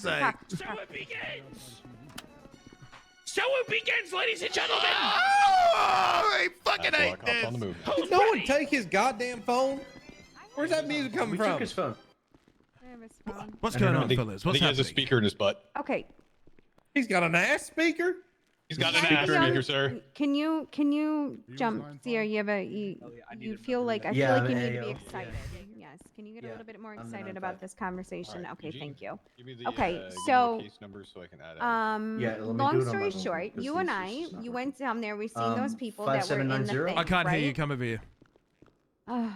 sake. So it begins. So it begins, ladies and gentlemen. Oh, he fucking ate this. On the move. Did no one take his goddamn phone? Where's that music coming from? Took his phone. What's going on, fellas? What's he has a happening? speaker in his butt. Okay. He's got an ass speaker? He's got an ass speaker, sir. Can you jump? Sierra, you feel like I feel Yeah, like you I'm need to be AO. excited. Yes. Can you get a little bit more I'm excited not about that. this conversation? All right, Okay, Eugene, thank you. Give me the, Okay, give me so, the case number so I can add it. Yeah, let me do long it on story my phone, short, because you and this I, is not you working. went down there. We seen those people that were in the 5790? thing. I can't hear you. right? Come over here. Ugh.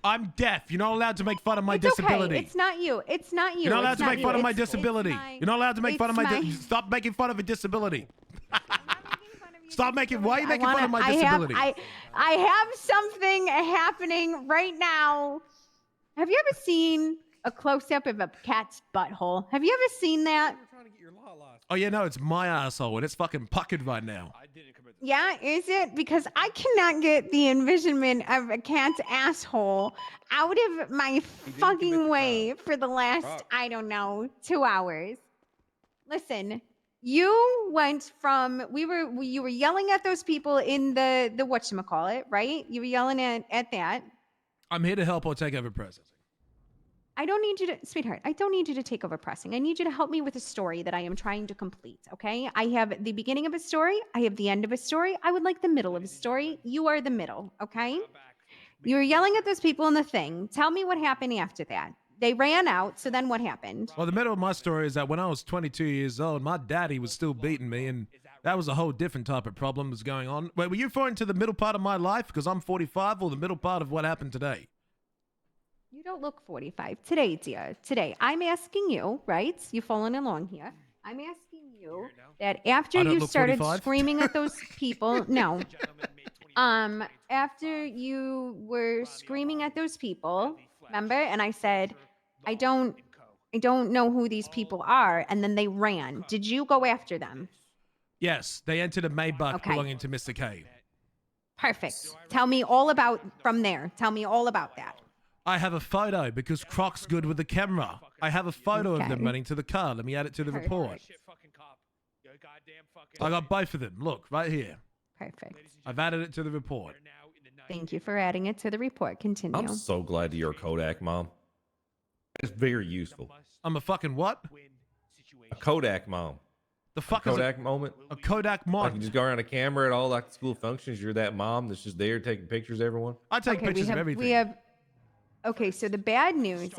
I'm deaf. You're not allowed to make fun of my It's disability. okay. It's not you. It's not you. You're not allowed It's to make you. fun of my It's disability. my- You're not allowed to make fun of my. it's Stop making fun of a disability. I'm not making fun of your Stop making. Why are you disability. making fun of my I disability? I have something happening right now. Have you ever seen a close-up of a cat's butthole? Have you ever seen that? Oh yeah, no, it's my asshole and it's fucking puckered right now. Yeah, is it? Because I cannot get the envisionment of a cat's asshole out of my fucking way for the last, I don't know, 2 hours. Listen, you went from you were yelling at those people in the whatchamacallit, right? You were yelling at that. I'm here to help or take over processing. I don't need you to, sweetheart, I don't need you to take over pressing. I need you to help me with a story that I am trying to complete, okay? I have the beginning of a story. I have the end of a story. I would like the middle of a story. You are the middle, okay? You were yelling at those people in the thing. Tell me what happened after that. They ran out, so then what happened? Well, the middle of my story is that when I was 22 years old, my daddy was still beating me, and that was a whole different type of problem was going on. Wait, were you referring to the middle part of my life because I'm 45, or the middle part of what happened today? You don't look 45. Today, dear. Today. I'm asking you, right? You following along here. I'm asking you that after I don't you look started 45? screaming at those people, no. After you were screaming at those people, remember? And I said, I don't know who these people are. And then they ran. Did you go after them? Yes, they entered a Maybach Okay. belonging to Mr. K. Perfect. Tell me all about from there. Tell me all about that. I have a photo because Croc's good with the camera. I have a photo of them Okay. running to the car. Let me add it to the Perfect. report. I got both of them. Look, right here. Perfect. I've added it to the report. Thank you for adding it to the report. Continue. I'm so glad you're a Kodak, Mom. It's very useful. I'm a fucking what? A Kodak mom. The fuck Kodak moment. is a Kodak Like you mod? just go around a camera at all like school functions. You're that mom that's just there taking pictures of everyone. I take Okay, pictures of everything. We have. Okay, so the bad news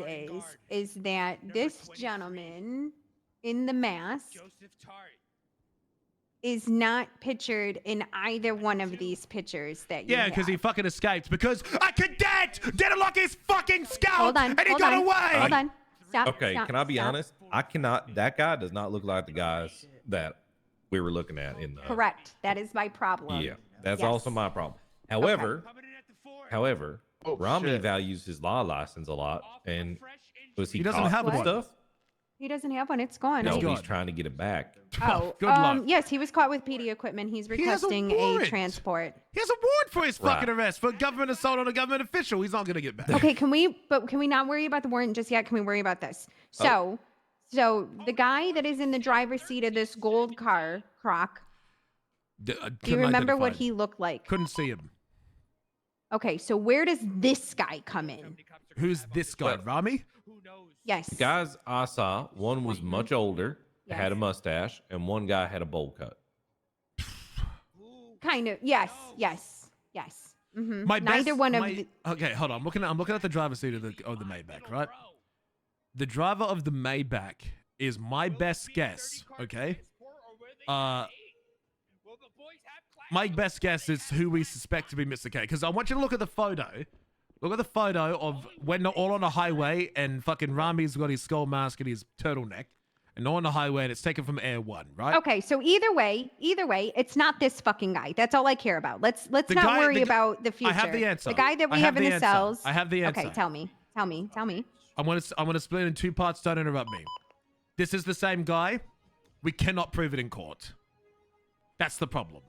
is that this gentleman in the mask is not pictured in either one of these pictures that you Yeah, because he have. fucking escaped. Because a cadet didn't lock his fucking scout Hold on. and he hold got on, away. Hold on. Stop. Okay, stop, can I be stop. honest? I cannot. That guy does not look like the guys that we were looking at in the. Correct. That is my problem. Yeah, that's Yes. also my problem. However, Ramee values his law license a lot, and was he doesn't caught have with one. stuff? He doesn't have one. It's gone. No, It's he's gone. trying to get it back. Oh, Good luck. yes, he was caught with PD equipment. He's has a requesting a warrant. transport. He has a warrant for his fucking Right. arrest for government assault on a government official. He's not gonna get back. Okay, can we not worry about the warrant just yet? Can we worry about this? So the guy that is in the driver's seat of this gold car, Croc, do you remember what he looked like? Couldn't see him. Okay, so where does this guy come in? Who's this guy, Ramee? Yes. The guys I saw, one was much older, had a Yes. mustache, and one guy had a bowl cut. Kind of. Yes. Mm-hmm. My Neither best- one of my- the, Okay, hold on. I'm looking at the driver's seat of the Maybach, right? The driver of the Maybach is my best guess. Okay. My best guess is who we suspect to be Mr. K. Because I want you to look at the photo. Look at the photo of when they're all on the highway and fucking Ramee's got his skull mask and his turtleneck. And they're on the highway and it's taken from Air 1, right? Okay, so either way, it's not this fucking guy. That's all I care about. Let's The not guy- worry the gu- about the future. I have the answer. The guy that I we have have in the the answer. cells. I have the answer. Okay, tell me. I'm gonna split it in two parts. Don't interrupt me. This is the same guy. We cannot prove it in court. That's the problem.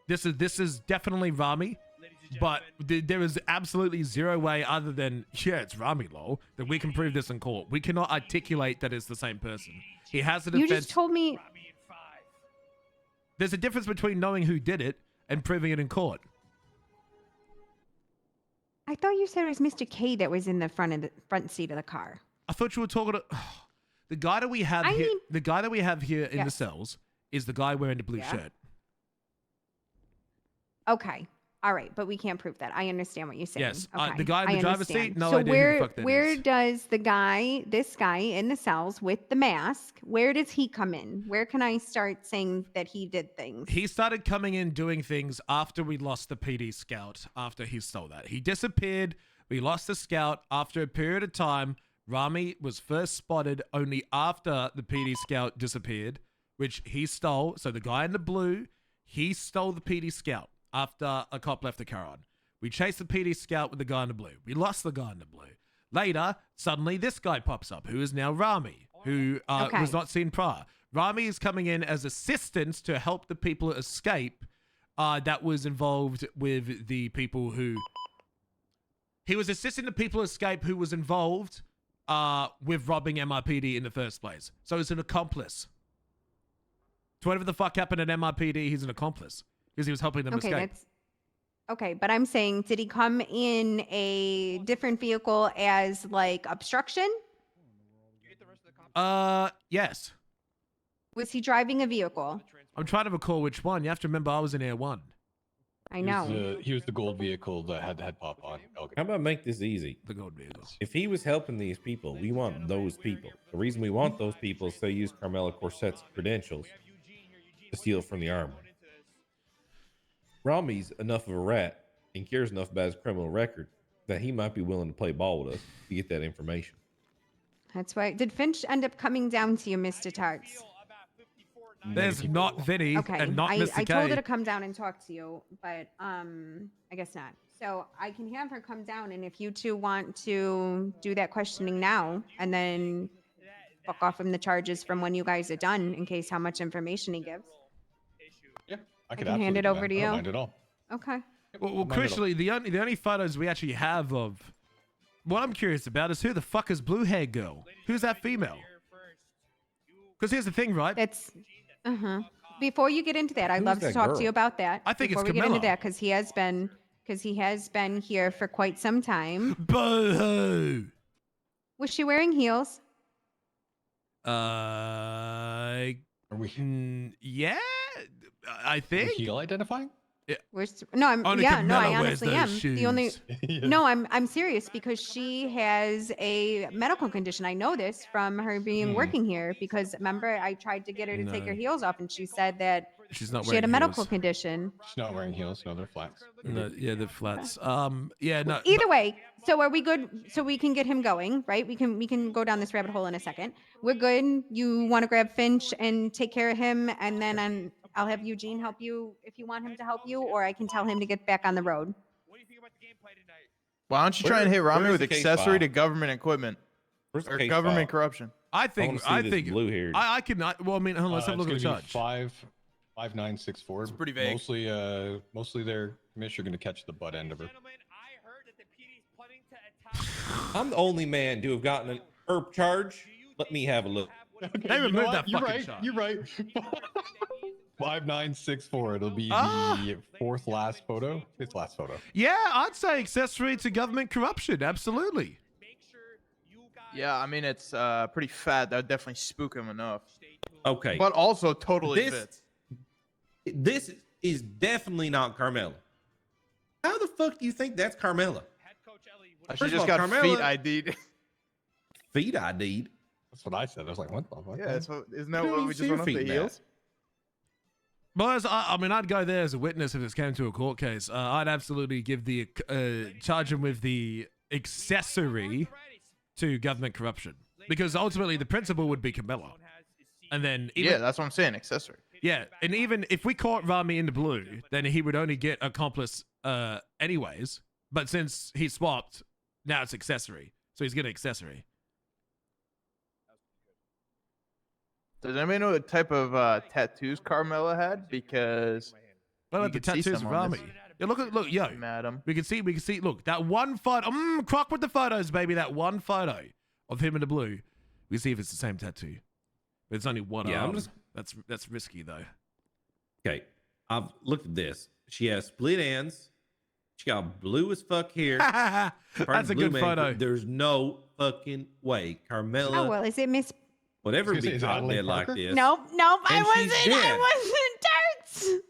This is definitely Ramee. But there is absolutely zero way other than, yeah, it's Ramee lol, that we can prove this in court. We cannot articulate that it's the same person. He has a You defense. just told me. There's a difference between knowing who did it and proving it in court. I thought you said it was Mr. K that was in the front seat of the car. I thought you were talking to the guy that we have I here. mean- The guy that we have here in the Yes. cells is the guy wearing the blue Yeah. shirt. Okay. All right, but we can't prove that. I understand what you're saying. Yes, Okay. the guy in the I driver's seat, understand. no so idea who the where, fuck that where is. does this guy in the cells with the mask, where does he come in? Where can I start saying that he did things? He started coming in doing things after we lost the PD scout, after he stole that. He disappeared. We lost the scout. After a period of time, Ramee was first spotted only after the PD scout disappeared, which he stole. So the guy in the blue, he stole the PD scout after a cop left the car on. We chased the PD scout with the guy in the blue. We lost the guy in the blue. Later, suddenly this guy pops up, who is now Ramee, who Okay. was not seen prior. Ramee is coming in as assistance to help the people escape that was involved with the people who... He was assisting the people escape who was involved with robbing MRPD in the first place. So he's an accomplice. To whatever the fuck happened at MRPD, he's an accomplice. Because he was helping them Okay, escape. okay, but I'm saying, did he come in a different vehicle as like obstruction? Yes. Was he driving a vehicle? I'm trying to recall which one. You have to remember I was in Air 1. I know. He was the gold vehicle that had the head pop on. How about make this easy? The gold vehicle. If he was helping these people, we want those people. The reason we want those people is they use Carmela Corset's credentials to steal from the army. Ramee's enough of a rat and cares enough about his criminal record that he might be willing to play ball with us to get that information. That's why. Did Finch end up coming down to you, Mr. Tarts? There's not Vinny Okay, and not Mr. I K. told her to come down and talk to you, but I guess not. So I can have her come down, and if you two want to do that questioning now, and then fuck off from the charges from when you guys are done, in case how much information he gives. Yeah, I can could hand it absolutely do over that. to I don't you. mind at all. Okay. Well, Mind it all. crucially, the only photos we actually have of... What I'm curious about is who the fuck is Blue Hair Girl? Who's that female? Because here's the thing, right? That's Before you get into that, I'd Who's love to that talk to girl? you about that. I think it's before we get into Camilla. that, because he has been here for quite some time. Boo-hoo! Was she wearing heels? Are we Yeah, I are we think. heel identifying? No, I'm Only yeah, no, I Camilla wears honestly am. those The only shoes. Yeah. No, I'm serious because she has a medical condition. I know this from her being working here because remember I tried to get her to take her No. heels off and she said that She's not she had a wearing medical heels. condition. She's not wearing heels. No, they're flats. No, yeah, the flats. Yeah, no. Either way, so are we good? So we can get him going, right? We can go down this rabbit hole in a second. We're good. You want to grab Finch and take care of him, and then I'll have Eugene help you if you want him to help you, or I can tell him to get back on the road. What do you think about the gameplay tonight? Why don't you try and hit Where Ramee is with the case accessory file? to government equipment Where's the or case government file? corruption? I I think want to see this I blue-haired. can. Well, I mean, hold on, let's have a look at the charge. 5964. It's pretty vague. Mostly their commissioner going to catch the butt end of her. Gentlemen, I heard that the PD's planning to attack. I'm the only man to have gotten an herb charge. Let me have a look. They you know removed what? that You're fucking right. shot. You're right. 5964. It'll be Ah. the fourth last photo. It's last photo. Yeah, I'd say accessory to government corruption. Absolutely. Make sure you guys Yeah, I mean it's pretty fat. That would definitely spook him enough. Okay. But also totally This- fits. This is definitely not Carmela. How the fuck do you think that's Carmela? head coach Ellie. She First of just all, got Carmela- feet ID'd. Feet ID'd. That's what I said. I was like, what the fuck? Yeah, that's what, isn't that Who what we needs just your went off the feet heels? Boys, I mean, I'd go there as a witness if this came to a court case. I'd absolutely give the charge him with the accessory to government corruption, because ultimately the principal would be Camilla, and then even, Yeah, that's what I'm saying. Accessory. yeah, and even if we caught Ramee in the blue, then he would only get accomplice anyways. But since he swapped, now it's accessory, so he's getting accessory. Does anybody know what type of tattoos Carmela had? Because What You about the could see tattoos of some on this. Ramee? Yeah, look, yo. Madam. We can see. Look, that one photo. Croc with the photos, baby. That one photo of him in the blue. We can see if it's the same tattoo. But it's only one Yeah, arm. I'm just- That's risky though. Okay, I've looked at this. She has split ends. She got blue as fuck hair. That's a good photo. There's no fucking way, Carmela. Oh well, is it Miss? Whatever I was be gonna say, is it caught Adelaide dead like Parker? this. Nope, I And she's wasn't. I dead. wasn't. Darts.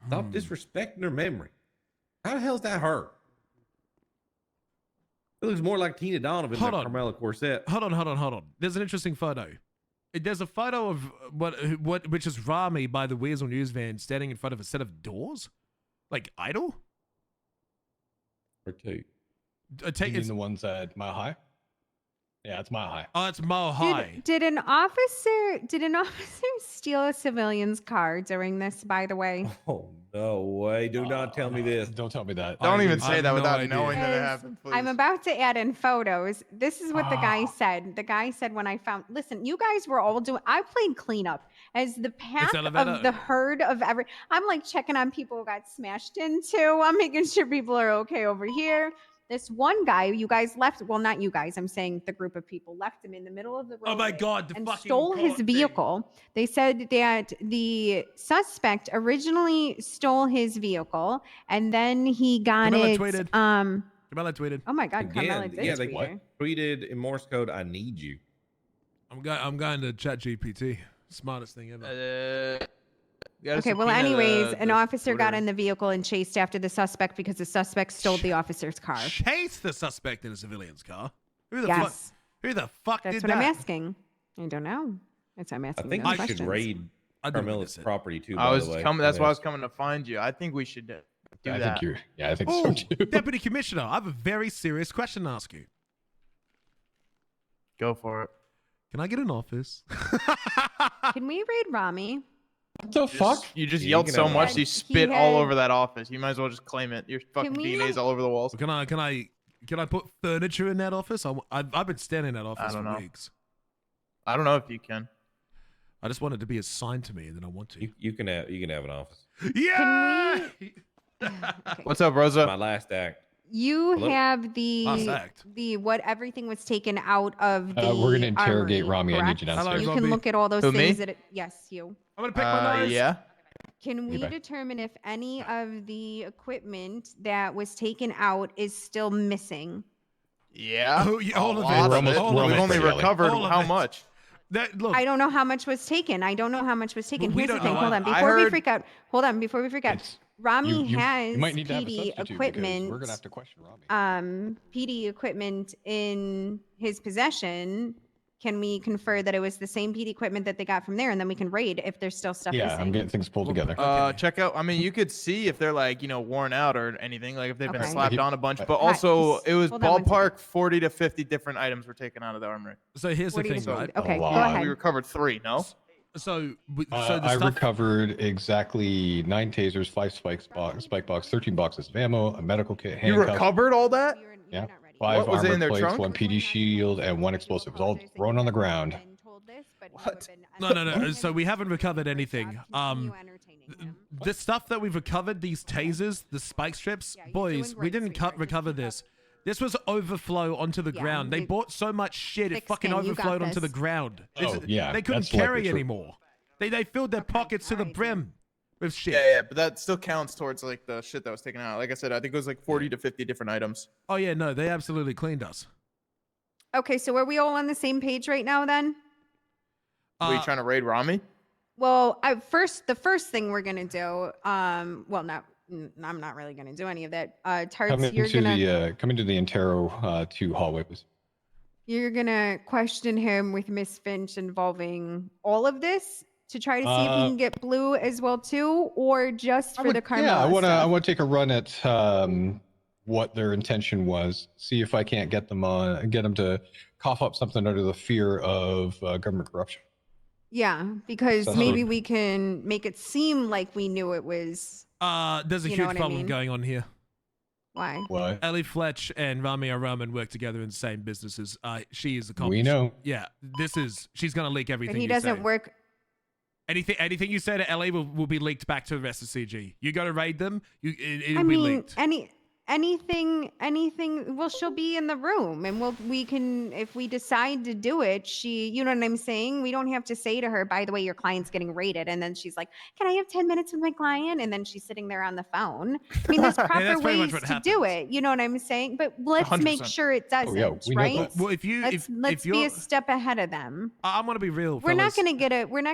Stop disrespecting her memory. How the hell's that her? It looks more like Tina Donovan Hold than on. Carmela Corset. Hold on. There's an interesting photo. There's a photo of which is Ramee by the Weasel News van standing in front of a set of doors, like idle. Or two. You mean the ones at Mile High? Yeah, it's Mile High. Oh, it's Mile High. Did an officer steal a civilian's car during this? By the way, Oh, no way. Do not tell me this. Don't tell me that. Don't even I say have that no without idea. knowing that it Because happened. Please. I'm about to add in photos. This is what the guy said. The guy said when I found. Listen, you guys were all doing. I played cleanup as the pack elevator. of the herd of every. I'm like checking on people who got smashed into. I'm making sure people are okay over here. This one guy, you guys left. Well, not you guys. I'm saying the group of people left him in the middle of the road. Oh my God! The And fucking stole his court thing. vehicle. They said that the suspect originally stole his vehicle, and then he got Camilla it. tweeted. Camilla tweeted. Oh my God, Carmela Again, did yeah, they tweet her. tweeted in Morse code, I need you. I'm going to ChatGPT. Smartest thing ever. Okay, well, anyways, an officer got in the vehicle and chased after the suspect because the suspect stole the officer's car. Chase the suspect in a civilian's car. Who the Yes, fuck that's did what that? I'm asking. I don't know. That's what I'm I asking. think those I should questions. raid I didn't Carmela's witness it. property too, I by was the way. coming. That's why I was Yes. coming to find you. I think we should do I that. think I think Oh, so too. Deputy Commissioner, I have a very serious question to ask you. Go for it. Can I get an office? Can we raid Ramee? What the fuck? You just Yeah, you yelled can so have much, that. you He spit all had- over that office. You might as well just claim it. Your fucking we- DNA's all over the walls. Can I put furniture in that office? I've been standing in that office don't for know. weeks. I don't know if you can. I just want it to be assigned to me, and then I want to. You can have an office. Yeah. Okay. What's up, Rosa? My last act. You Hello? have the Last act. what everything was taken out of the. We're gonna interrogate armory, Ramee. I need correct? you Hello, downstairs. You Robbie. can look at all those Who, me? things yes, you. I'm gonna pick my nose. Yeah. Can we back. determine if any of the equipment that was taken out is still missing? Yeah. Oh, yeah, all A of lot it. We're almost- All we're of We've it. almost only there, Ellie. recovered All of how it. much? That look. I don't know how much was taken. I don't know how much was taken. We Here's the don't thing. know Hold on. either. I Before we heard- freak out. Hold on. Before we freak out. It's- Ramee has you might need to have a PD substitute because equipment. we're gonna have to question Ramee. PD equipment in his possession. Can we confer that it was the same PD equipment that they got from there, and then we can raid if there's still stuff Yeah, missing? I'm getting things pulled together. Okay. Check out. I mean, you could see if they're like worn out or anything, like if they've been Okay. slapped on a bunch. But Hi, also, it was hold on one ballpark 40 to 50 different items were taken out of the armory. So here's the 40 to thing, 50. right? Okay, A go lot. ahead. We recovered 3. No. So the I stuff. recovered exactly 9 tasers, 5 spike box, 13 boxes of ammo, a medical kit, You handcuffs, recovered all that? You're Yeah. not ready. 5 What was it in armor their plates, trunk? 1 PD shield, and 1 explosive. It was all thrown on the ground. What? No. So we haven't recovered anything. The stuff that we've recovered, these tasers, the spike strips, Yeah, you're boys, doing we great, didn't sweetheart. Just recover keep up. this. This was overflow onto the Yeah, ground. They we- bought so much shit, it Thick fucking skin, you got overflowed onto the this. ground. Oh, yeah, They couldn't that's likely carry true. anymore. They filled their Okay, pockets to the alright, dude. brim with shit. Yeah, but that still counts towards like the shit that was taken out. Like I said, I think it was like 40 to 50 different items. Oh yeah, no, they absolutely cleaned us. Okay, so are we all on the same page right now then? Were you trying to raid Ramee? Well, the first thing we're gonna do, I'm not really gonna do any of that. Tarts, Come you're into the Intero 2 hallway, please. you're gonna question him with Miss Finch involving all of this to try to see if he can get blue as well too, or just for the Carmela Yeah, I want stuff? to take a run at what their intention was. See if I can't get them to cough up something under the fear of government corruption. Yeah, because So- maybe we can make it seem like we knew it was. There's a You know huge what I problem mean? going on here. Why? What? Ellie Fletch and Ramee Araman work together in the same businesses. She is a We know. Yeah, she's gonna leak everything. But he you doesn't say. work. Anything you say to Ellie will be leaked back to the rest of CG. You got to raid them. It'll I be mean, leaked. anything. Well, she'll be in the room, and we can, if we decide to do it. You know what I'm saying? We don't have to say to her, by the way, your client's getting raided, and then she's like, "Can I have 10 minutes with my client?" And then she's sitting there on the phone. I mean, there's proper that's pretty much ways what to do happens. it. You know what I'm saying? But let's make 100%. sure it doesn't. yeah, we know right? that. Well, Let's be a step ahead of them. I'm gonna be real. We're not fellas.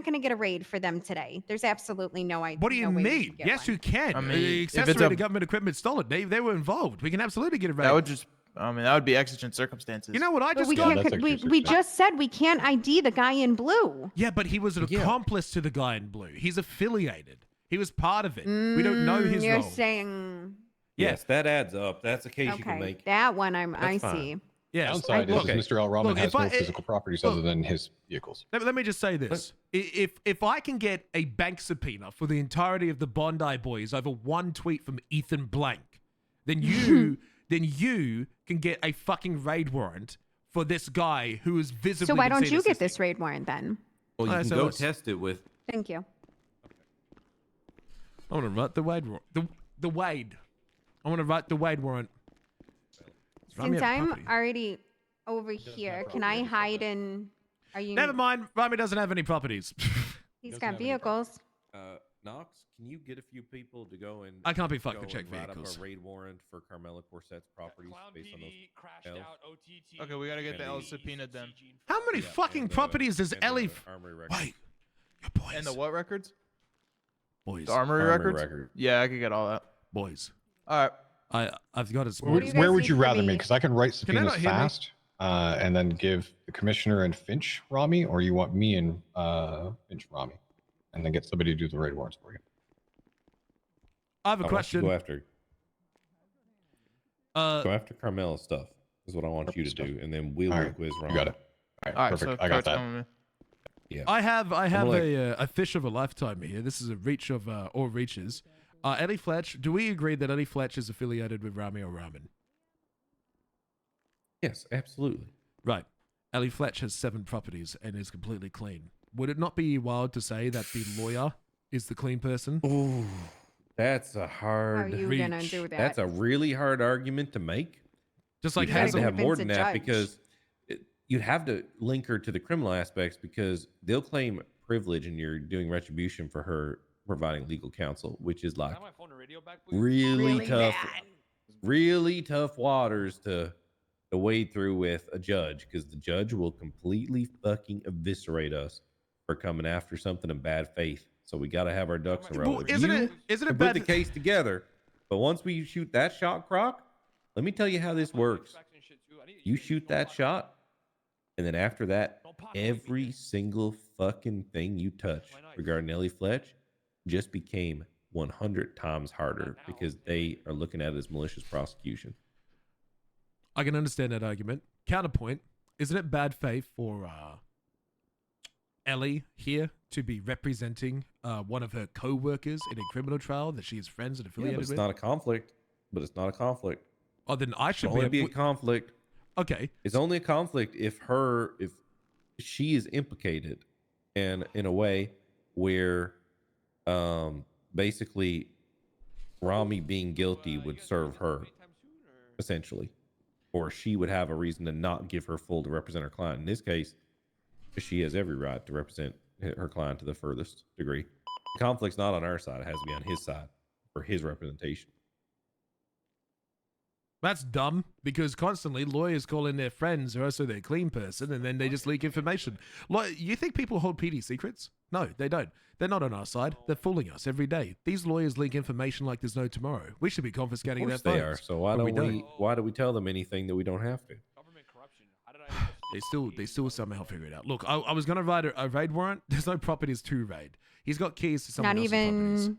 gonna get a raid for them today. There's absolutely no idea. What do you no way we mean? should get Yes, one. you can. I mean, if Accessory it's to a- government equipment stolen. They were involved. We can absolutely get a raid. That would just, I mean, that would be exigent circumstances. You know what I But just we got? that's can't. We extra just said we can't ID the guy in blue. Yeah, but he was an Yeah. accomplice to the guy in blue. He's affiliated. He was part of it. We don't know his You're role. saying Yes, that adds up. That's a case you can okay. make. That one I That's fine. see. Yes. Downside is Okay. Mr. L. Rahman Look, has if I- no physical properties look- other than his vehicles. Let me just say this: if I can get a bank subpoena for the entirety of the Bondi Boys over one tweet from Ethan Blank, then you can get a fucking raid warrant for this guy who is visibly. So why been don't seen you get assisting. this raid warrant then? Well, you Alright, can so go let's- test it with. Thank you. I want to write the Wade warrant. The Wade. I want to write the Wade warrant. Rami Since have a I'm property. already over here, can I hide in? Are you? Never mind. Rami doesn't have any properties. He's Doesn't got have any vehicles. Knox, can you get a few people to go and? I can't be fucked go to check and write vehicles. up a raid warrant for Carmela Corset's properties based on those. Ls. Okay, we gotta get the And L the- subpoenaed then. How many Yeah, fucking and the- properties does and the Ellie? Armory record. Wait, your boys. And the what records? Boys. The armory Armory records? record. Yeah, I could get all that. Boys. All right. I've got his. What do you guys Where would need you from rather me? me? Because I can write Can I not subpoenas hear me? fast and then give the commissioner and Finch Rami, or you want me and Finch Rami, and then get somebody to do the raid warrants for you. I have a I want you to question. Go after Uh, go after Carmela's stuff. Is what I want you to Stuff. do, and then we'll All work right, with You Rami. got it. All right, All right, perfect. so I got Kurt's that. coming with me. Yeah. I have like- a fish of a lifetime here. This is a reach of all reaches. Ellie Fletch. Do we agree that Ellie Fletch is affiliated with Rami or Ramen? Yes, absolutely. Right. Ellie Fletch has 7 properties and is completely clean. Would it not be wild to say that the lawyer is the clean person? Ooh, that's a How are hard. you gonna reach. do that? That's a really hard argument to make. Just like You'd have has to have more convince than a that judge. because you'd have to link her to the criminal aspects because they'll claim privilege and you're doing retribution for her providing legal counsel, which is like really tough, bad. really tough waters to wade through with a judge because the judge will completely fucking eviscerate us for coming after something in bad faith. So we got to have our ducks in a row. Well, If isn't you it can put bad the case together, but once we shoot that shot, Croc, let me tell you how this works. You shoot that shot, and then after that, every single fucking thing you touch regarding Ellie Fletch just became 100 times harder because they are looking at it as malicious prosecution. I can understand that argument. Counterpoint, isn't it bad faith for Ellie here to be representing one of her co-workers in a criminal trial that she is friends and Yeah, affiliated but it's with? not a conflict. But it's not a conflict. Oh, then I It should only be. be a conflict. Okay. It's only a conflict if she is implicated and in a way where basically Rami being guilty would serve her essentially, or she would have a reason to not give her full to represent her client. In this case, she has every right to represent her client to the furthest degree. The conflict's not on our side. It has to be on his side for his representation. That's dumb because constantly lawyers call in their friends who are also their clean person and then they just leak information. You think people hold PD secrets? No, they don't. They're not on our side. They're fooling us every day. These lawyers leak information like there's no tomorrow. We should be confiscating Of their course phones. they are. So why but don't we? Why do we tell them anything that we don't have to? They still somehow figure it out. Look, I was gonna write a raid warrant. There's no properties to raid. He's got keys to someone else's properties.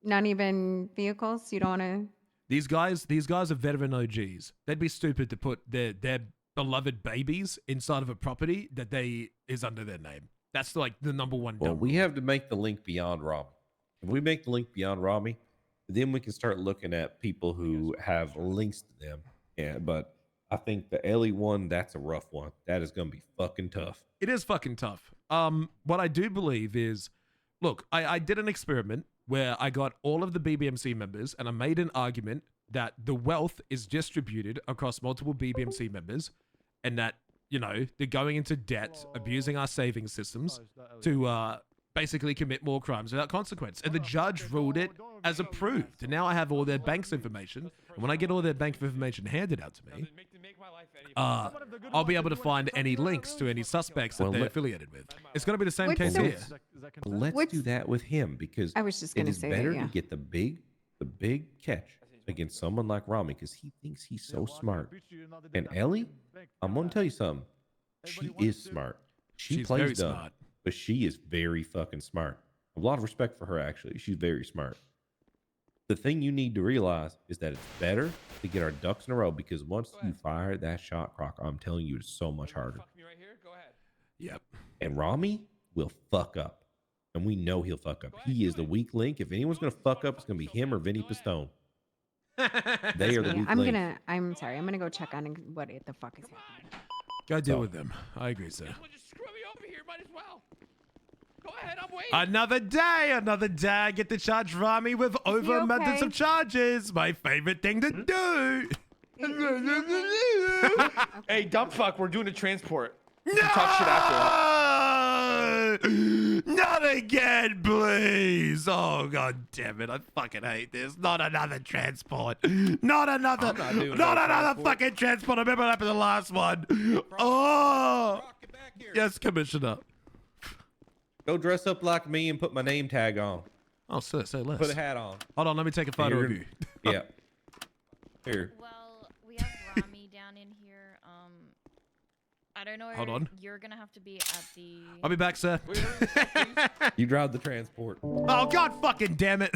Not even vehicles. You don't want to. These guys are veteran OGs. They'd be stupid to put their beloved babies inside of a property that is under their name. That's like the number one. Well, dumb we rule. have to make the link beyond Rami. If we make the link beyond Rami, then we can start looking at people who have links to them. Yeah, but I think the Ellie one, that's a rough one. That is going to be fucking tough. It is fucking tough. What I do believe is look, I did an experiment where I got all of the BBMC members and I made an argument that the wealth is distributed across multiple BBMC members and that, you know, they're going into debt, abusing our saving systems to basically commit more crimes without consequence. And the judge ruled it as approved. And now I have all their bank's information. And when I get all their bank information handed out to me, I'll be able to find any links to any suspects that they're affiliated with. It's going to be the same What's case the- here. Let's do that with him because I was just it gonna is say better that, yeah. to get the big catch against someone like Ramee because he thinks he's so smart. And Ellie, I'm gonna tell you something. She is smart. She She's plays very dumb, smart. but she is very fucking smart. A lot of respect for her, actually. She's very smart. The thing you need to realize is that it's better to get our ducks in a row because once you fire that shot clock, I'm telling you, it's so much harder. Yep. And Ramee will fuck up. And we know he'll fuck up. He is the weak link. If anyone's going to fuck up, it's going to be him or Vinny Pistone. They are the weak link. I'm sorry. I'm gonna go check on what the fuck is happening. Go deal with them. I agree, sir. Well, just screw me over here. Might as well. Go ahead. I'm waiting. Another day, another day. I get to charge Ramee with over abundance okay? of charges. My favorite thing to do. Hey, dumb fuck, we're doing a transport. No! Talk shit after. Not again, please. Oh, god damn it. I fucking hate this. Not another transport. Not another. I'm not doing no Not another transport. fucking transport. I remember what happened the last one. Oh. Yes, Commissioner. Go dress up like me and put my name tag on. Oh, sir, say less. Put a hat on. Hold on, let me take a photo of you. Yeah. Here. Well, we have Ramee down in here. I don't know. Hold on. You're gonna have to be at the. I'll be back, sir. You drive the transport. Oh, god fucking damn it.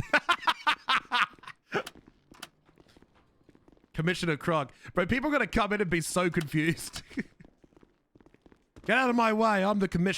Commissioner Krog. Bro, people are going to come in and be so confused. Get out of my way. I'm the commissioner.